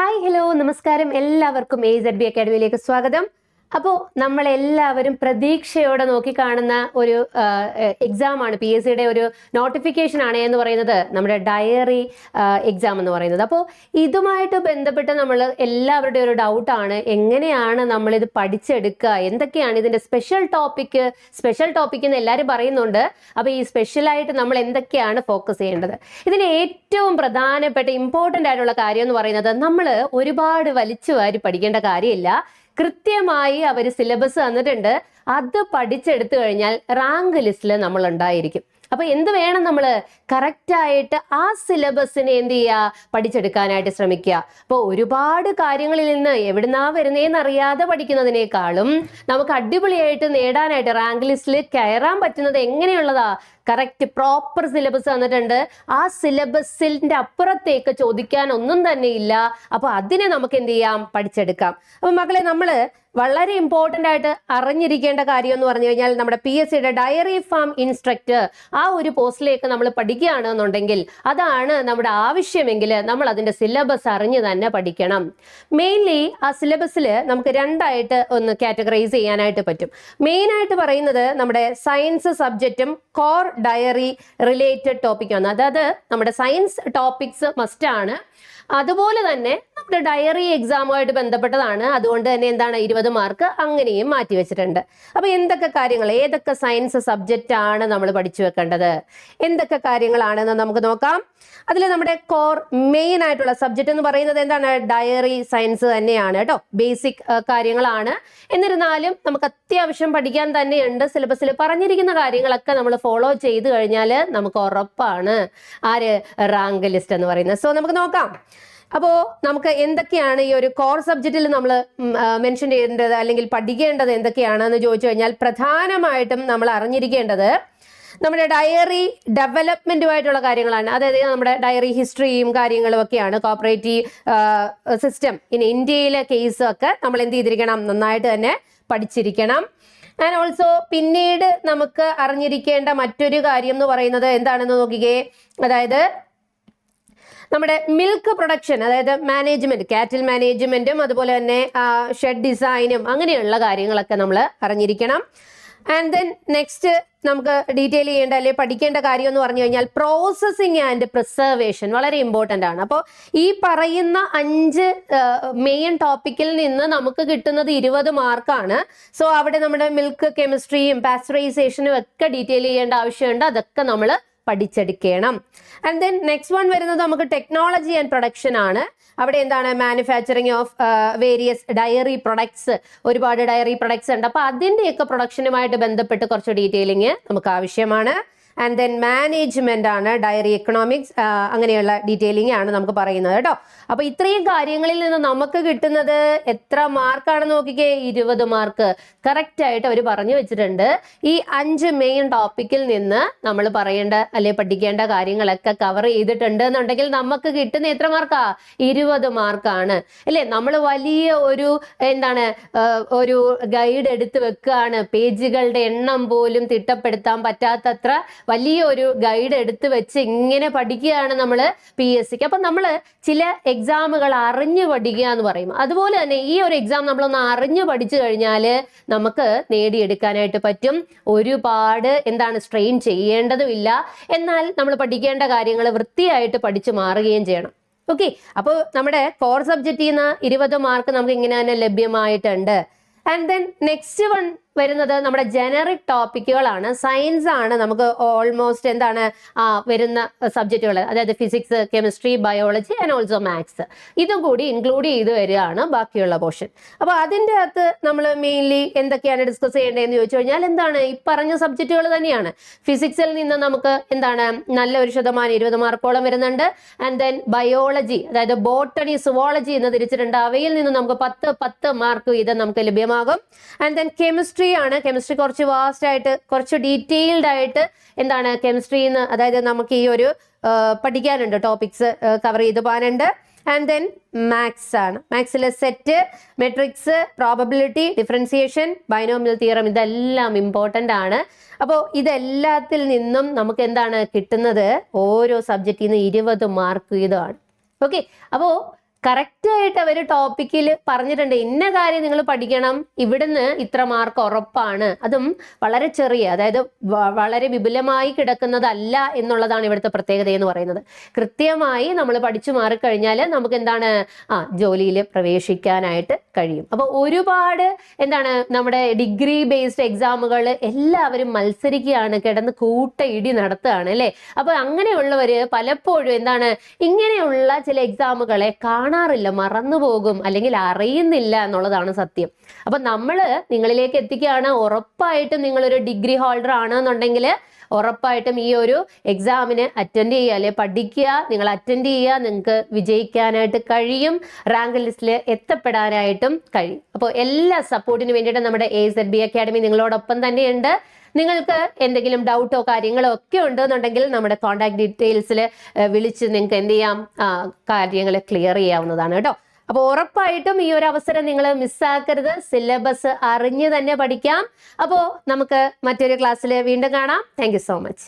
Hi hello നമസ്കാരം എല്ലാവർക്കും AZB അക്കാഡമിയിലേക്ക് സ്വാഗതം. അപ്പോൾ നമ്മളെല്ലാവരും പ്രതീക്ഷയോടെ നോക്കിക്കാണുന്ന ഒരു എക്സാം ആണ്, PSCയുടെ ഒരു നോട്ടിഫിക്കേഷൻ ആണ് എന്ന് പറയുന്നത് നമ്മുടെ ഡയറി എക്സാം എന്ന് പറയുന്നത്. അപ്പോൾ ഇതുമായിട്ട് ബന്ധപ്പെട്ട് നമ്മൾ എല്ലാവരുടെ ഒരു ഡൗട്ടാണ്, എങ്ങനെയാണ് നമ്മളിത് പഠിച്ചെടുക്കുക, എന്തൊക്കെയാണ് ഇതിൻ്റെ സ്പെഷ്യൽ ടോപ്പിക് എന്ന് എല്ലാവരും പറയുന്നുണ്ട്. അപ്പോൾ ഈ സ്പെഷ്യലായിട്ട് നമ്മൾ എന്തൊക്കെയാണ് ഫോക്കസ് ചെയ്യേണ്ടത്? ഇതിന് ഏറ്റവും പ്രധാനപ്പെട്ട ഇമ്പോർട്ടൻ്റ് ആയിട്ടുള്ള കാര്യം എന്ന് പറയുന്നത്, നമ്മൾ ഒരുപാട് വലിച്ചു വാരി പഠിക്കേണ്ട കാര്യമില്ല. കൃത്യമായി അവർ സിലബസ് തന്നിട്ടുണ്ട്, അത് പഠിച്ചെടുത്തു കഴിഞ്ഞാൽ റാങ്ക് ലിസ്റ്റിൽ നമ്മൾ ഉണ്ടായിരിക്കും. അപ്പൊ എന്ത് വേണം, നമ്മൾ കറക്റ്റായിട്ട് ആ സിലബസിനെ എന്ത് ചെയ്യുക, പഠിച്ചെടുക്കാനായിട്ട് ശ്രമിക്കുക. അപ്പോൾ ഒരുപാട് കാര്യങ്ങളിൽ നിന്ന് എവിടുന്നാ വരുന്നതെന്ന് അറിയാതെ പഠിക്കുന്നതിനേക്കാളും നമുക്ക് അടിപൊളിയായിട്ട് നേടാനായിട്ട് റാങ്ക് ലിസ്റ്റിൽ കയറാൻ പറ്റുന്നത് എങ്ങനെയുള്ളതാ, കറക്റ്റ് പ്രോപ്പർ സിലബസ് തന്നിട്ടുണ്ട്. ആ സിലബസിന്റെ അപ്പുറത്തേക്ക് ചോദിക്കാൻ ഒന്നും തന്നെ ഇല്ല. അപ്പൊ അതിനെ നമുക്ക് എന്ത് ചെയ്യാം, പഠിച്ചെടുക്കാം. അപ്പൊ മക്കളെ, നമ്മൾ വളരെ ഇമ്പോർട്ടൻ്റ് ആയിട്ട് അറിഞ്ഞിരിക്കേണ്ട കാര്യം എന്ന് പറഞ്ഞു കഴിഞ്ഞാൽ, നമ്മുടെ PSCയുടെ ഡയറി ഫാം ഇൻസ്ട്രക്ടർ ആ ഒരു പോസ്റ്റിലേക്ക് നമ്മൾ പഠിക്കുകയാണെന്നുണ്ടെങ്കിൽ, അതാണ് നമ്മുടെ ആവശ്യമെങ്കിൽ നമ്മൾ അതിന്റെ സിലബസ് അറിഞ്ഞ് തന്നെ പഠിക്കണം. മെയിൻലി ആ സിലബസിൽ നമുക്ക് രണ്ടായിട്ട് ഒന്ന് കാറ്റഗറൈസ് ചെയ്യാനായിട്ട് പറ്റും. മെയിനായിട്ട് പറയുന്നത് നമ്മുടെ സയൻസ് സബ്ജക്റ്റും കോർ ഡയറി റിലേറ്റഡ് ടോപ്പിക്കാണ്. അതായത് നമ്മുടെ സയൻസ് ടോപ്പിക്സ് മസ്റ്റാണ്, അതുപോലെ തന്നെ നമ്മുടെ ഡയറി എക്സാമുമായിട്ട് ബന്ധപ്പെട്ടതാണ്. അതുകൊണ്ട് തന്നെ എന്താണ്, 20 മാർക്ക് അങ്ങനെയും മാറ്റി വെച്ചിട്ടുണ്ട്. അപ്പൊ എന്തൊക്കെ കാര്യങ്ങൾ, ഏതൊക്കെ സയൻസ് സബ്ജക്റ്റ് ആണ് നമ്മൾ പഠിച്ചു വെക്കേണ്ടത്, എന്തൊക്കെ കാര്യങ്ങളാണെന്ന് നമുക്ക് നോക്കാം. അതിൽ നമ്മുടെ കോർ മെയിൻ ആയിട്ടുള്ള സബ്ജക്റ്റ് എന്ന് പറയുന്നത് എന്താണ്, ഡയറി സയൻസ് തന്നെയാണ് കേട്ടോ. ബേസിക് കാര്യങ്ങളാണ്. എന്നിരുന്നാലും നമുക്ക് അത്യാവശ്യം പഠിക്കാൻ തന്നെയുണ്ട്. സിലബസിൽ പറഞ്ഞിരിക്കുന്ന കാര്യങ്ങളൊക്കെ നമ്മൾ ഫോളോ ചെയ്ത് കഴിഞ്ഞാൽ നമുക്ക് ഉറപ്പാണ് റാങ്ക് ലിസ്റ്റ് എന്ന് പറയുന്നത്. സോ നമുക്ക് നോക്കാം. അപ്പോൾ നമുക്ക് എന്തൊക്കെയാണ് ഈ ഒരു കോർ സബ്ജക്റ്റിൽ നമ്മൾ മെൻഷൻ ചെയ്യേണ്ടത് അല്ലെങ്കിൽ പഠിക്കേണ്ടത് എന്തൊക്കെയാണെന്ന് ചോദിച്ചു കഴിഞ്ഞാൽ, പ്രധാനമായിട്ടും നമ്മൾ അറിഞ്ഞിരിക്കേണ്ടത് നമ്മുടെ ഡയറി ഡെവലപ്മെന്റുമായിട്ടുള്ള കാര്യങ്ങളാണ്. അതായത് നമ്മുടെ ഡയറി ഹിസ്റ്ററിയും കാര്യങ്ങളും ഒക്കെയാണ്. കോപ്പറേറ്റീവ് സിസ്റ്റം ഇൻ ഇന്ത്യയിലെ കേസ് ഒക്കെ നമ്മൾ എന്ത് ചെയ്തിരിക്കണം, നന്നായിട്ട് തന്നെ പഠിച്ചിരിക്കണം. ആൻഡ് ഓൾസോ പിന്നീട് നമുക്ക് അറിഞ്ഞിരിക്കേണ്ട മറ്റൊരു കാര്യം എന്ന് പറയുന്നത് എന്താണെന്ന് നോക്കിക്കേ, അതായത് നമ്മുടെ മിൽക്ക് പ്രൊഡക്ഷൻ, അതായത് മാനേജ്മെന്റ്, കാറ്റിൽ മാനേജ്മെന്റും അതുപോലെ തന്നെ ഷെഡ് ഡിസൈനും അങ്ങനെയുള്ള കാര്യങ്ങളൊക്കെ നമ്മൾ അറിഞ്ഞിരിക്കണം. ആൻഡ് ദെൻ നെക്സ്റ്റ് നമുക്ക് ഡീറ്റെയിൽ ചെയ്യേണ്ട അല്ലെങ്കിൽ പഠിക്കേണ്ട കാര്യം എന്ന് പറഞ്ഞു കഴിഞ്ഞാൽ, പ്രോസസ്സിങ് ആൻഡ് പ്രിസർവേഷൻ വളരെ ഇമ്പോർട്ടൻ്റ് ആണ്. അപ്പോൾ ഈ പറയുന്ന 5 മെയിൻ ടോപ്പിക്കിൽ നിന്ന് നമുക്ക് കിട്ടുന്നത് 20 മാർക്കാണ്. സോ അവിടെ നമ്മുടെ മിൽക്ക് കെമിസ്ട്രിയും പാസ്ചറൈസേഷനും ഒക്കെ ഡീറ്റെയിൽ ചെയ്യേണ്ട ആവശ്യമുണ്ട്. അതൊക്കെ നമ്മൾ പഠിച്ചെടുക്കണം. ആൻഡ് ദെൻ നെക്സ്റ്റ് വൺ വരുന്നത് നമുക്ക് ടെക്നോളജി ആൻഡ് പ്രൊഡക്ഷൻ ആണ്. അവിടെ എന്താണ്, manufacturing of various diary products, ഒരുപാട് ഡയറി പ്രൊഡക്ട്സ് ഉണ്ട്. അപ്പോൾ അതിൻ്റെയൊക്കെ പ്രൊഡക്ഷനുമായിട്ട് ബന്ധപ്പെട്ട് കുറച്ച് ഡീറ്റെയിലിങ് നമുക്ക് ആവശ്യമാണ്. ആൻഡ് ദെൻ മാനേജ്മെന്റ് ആണ്, ഡയറി എക്കണോമിക്സ്, അങ്ങനെയുള്ള ഡീറ്റെയിലിംഗ് ആണ് നമുക്ക് പറയുന്നത് കേട്ടോ. അപ്പൊ ഇത്രയും കാര്യങ്ങളിൽ നിന്ന് നമുക്ക് കിട്ടുന്നത് എത്ര മാർക്കാണെന്ന് നോക്കിക്കേ, 20 മാർക്ക് കറക്റ്റ് ആയിട്ട് അവർ പറഞ്ഞു വെച്ചിട്ടുണ്ട്. ഈ 5 മെയിൻ ടോപ്പിക്കിൽ നിന്ന് നമ്മൾ പറയേണ്ട അല്ലെ പഠിക്കേണ്ട കാര്യങ്ങളൊക്കെ കവർ ചെയ്തിട്ടുണ്ട് എന്നുണ്ടെങ്കിൽ നമുക്ക് കിട്ടുന്ന എത്ര മാർക്കാ, 20 മാർക്കാണ് അല്ലേ. നമ്മൾ വലിയ ഒരു ഗൈഡ് എടുത്ത് വെക്കുകയാണ്, പേജുകളുടെ എണ്ണം പോലും തിട്ടപ്പെടുത്താൻ പറ്റാത്തത്ര വലിയ ഒരു ഗൈഡ് എടുത്ത് വെച്ച് ഇങ്ങനെ പഠിക്കുകയാണ് നമ്മൾ PSCക്ക്. അപ്പം നമ്മൾ ചില എക്സാമുകൾ അറിഞ്ഞു പഠിക്കുക എന്ന് പറയും. അതുപോലെ തന്നെ ഈ ഒരു എക്സാം നമ്മളൊന്ന് അറിഞ്ഞു പഠിച്ചു കഴിഞ്ഞാൽ നമുക്ക് നേടിയെടുക്കാനായിട്ട് പറ്റും. ഒരുപാട് സ്ട്രെയിൻ ചെയ്യേണ്ടതുമില്ല. എന്നാൽ നമ്മൾ പഠിക്കേണ്ട കാര്യങ്ങൾ വൃത്തിയായിട്ട് പഠിച്ചു മാറുകയും ചെയ്യണം. ഓക്കെ, അപ്പോൾ നമ്മുടെ കോർ സബ്ജക്റ്റിൽ നിന്ന് 20 മാർക്ക് നമുക്ക് ഇങ്ങനെ തന്നെ ലഭ്യമായിട്ടുണ്ട്. ആൻഡ് ദെൻ നെക്സ്റ്റ് വൺ വരുന്നത് നമ്മുടെ ജനറിക് ടോപ്പിക്കുകളാണ്. സയൻസ് ആണ് നമുക്ക് ഓൾമോസ്റ്റ് വരുന്ന സബ്ജക്റ്റുകൾ, അതായത് physics, chemistry, biology and also maths, ഇതും കൂടി ഇൻക്ലൂഡ് ചെയ്ത് വരികയാണ് ബാക്കിയുള്ള പോർഷൻ. അപ്പോൾ അതിൻ്റെ അകത്ത് നമ്മൾ മെയിൻലി എന്തൊക്കെയാണ് ഡിസ്കസ് ചെയ്യേണ്ടതെന്ന് ചോദിച്ചു കഴിഞ്ഞാൽ, ഈ പറഞ്ഞ സബ്ജക്റ്റുകൾ തന്നെയാണ്. ഫിസിക്സിൽ നിന്ന് നമുക്ക് നല്ല ഒരു ശതമാനം 20 മാർക്കോളം വരുന്നുണ്ട്. ആൻഡ് ദെൻ ബയോളജി, അതായത് ബോട്ടണി, സുവോളജി എന്ന് തിരിച്ചിട്ടുണ്ട്. അവയിൽ നിന്ന് നമുക്ക് 10 മാർക്ക് വീതം നമുക്ക് ലഭ്യമാകും. ആൻഡ് ദെൻ കെമിസ്ട്രി ആണ്. കെമിസ്ട്രി കുറച്ച് വാസ്റ്റ് ആയിട്ട്, കുറച്ച് ഡീറ്റെയിൽഡ് ആയിട്ട് കെമിസ്ട്രിന്ന്, അതായത് നമുക്ക് ഈ ഒരു പഠിക്കാനുണ്ട്, ടോപ്പിക്സ് കവർ ചെയ്ത് പോകാനുണ്ട്. ആൻഡ് ദെൻ മാത്സ് ആണ്. മാത്സിലെ set, matrix, probability, differentiation, binomial theorem, ഇതെല്ലാം ഇമ്പോർട്ടൻ്റ് ആണ്. അപ്പോൾ ഇതെല്ലാത്തിൽ നിന്നും നമുക്ക് കിട്ടുന്നത്, ഓരോ സബ്ജക്റ്റിൽ നിന്ന് 20 മാർക്ക് വീതമാണ്. ഓക്കെ, അപ്പോൾ കറക്റ്റ് ആയിട്ട് അവർ ടോപ്പിക്കിൽ പറഞ്ഞിട്ടുണ്ട്, ഇന്ന കാര്യം നിങ്ങൾ പഠിക്കണം, ഇവിടുന്ന് ഇത്ര മാർക്ക് ഉറപ്പാണ്. അതും വളരെ ചെറിയ, അതായത് വളരെ വിപുലമായി കിടക്കുന്നതല്ല എന്നുള്ളതാണ് ഇവിടുത്തെ പ്രത്യേകത എന്ന് പറയുന്നത്. കൃത്യമായി നമ്മൾ പഠിച്ചു മാറിക്കഴിഞ്ഞാൽ നമുക്ക് എന്താണ് ജോലിയിൽ പ്രവേശിക്കാനായിട്ട് കഴിയും. അപ്പോൾ ഒരുപാട് എന്താണ് നമ്മുടെ ഡിഗ്രി ബേസ്ഡ് എക്സാമുകൾ എല്ലാവരും മത്സരിക്കുകയാണ്, കിടന്ന് കൂട്ട ഇടി നടത്തുകയാണ് അല്ലേ. അപ്പൊ അങ്ങനെയുള്ളവര് പലപ്പോഴും എന്താണ് ഇങ്ങനെയുള്ള ചില എക്സാമുകളെ കാണാറില്ല, മറന്നുപോകും, അല്ലെങ്കിൽ അറിയുന്നില്ല എന്നുള്ളതാണ് സത്യം. അപ്പൊ നമ്മള് നിങ്ങളിലേക്ക് എത്തിക്കുകയാണ്. ഉറപ്പായിട്ടും നിങ്ങളൊരു ഡിഗ്രി ഹോൾഡർ ആണെന്നുണ്ടെങ്കിൽ ഉറപ്പായിട്ടും ഈ ഒരു എക്സാമിന് അറ്റൻഡ് ചെയ്യുക, അല്ലെ പഠിക്കുക. നിങ്ങൾ അറ്റൻഡ് ചെയ്യുക, നിങ്ങൾക്ക് വിജയിക്കാനായിട്ട് കഴിയും, റാങ്ക് ലിസ്റ്റിൽ എത്തപ്പെടാനായിട്ടും കഴിയും. അപ്പോൾ എല്ലാ സപ്പോർട്ടിന് വേണ്ടിയിട്ട് നമ്മുടെ AZB അക്കാഡമി നിങ്ങളോടൊപ്പം തന്നെയുണ്ട്. നിങ്ങൾക്ക് എന്തെങ്കിലും ഡൗട്ടോ കാര്യങ്ങളോ ഒക്കെ ഉണ്ടെന്നുണ്ടെങ്കിൽ നമ്മുടെ കോൺടാക്ട് ഡീറ്റെയിൽസിൽ വിളിച്ച് നിങ്ങൾക്ക് എന്ത് ചെയ്യാം, കാര്യങ്ങൾ ക്ലിയർ ചെയ്യാവുന്നതാണ് കേട്ടോ. അപ്പോൾ ഉറപ്പായിട്ടും ഈ ഒരു അവസരം നിങ്ങൾ മിസ്സാക്കരുത്. സിലബസ് അറിഞ്ഞ് തന്നെ പഠിക്കാം. അപ്പോൾ നമുക്ക് മറ്റൊരു ക്ലാസ്സിൽ വീണ്ടും കാണാം. Thank you so much.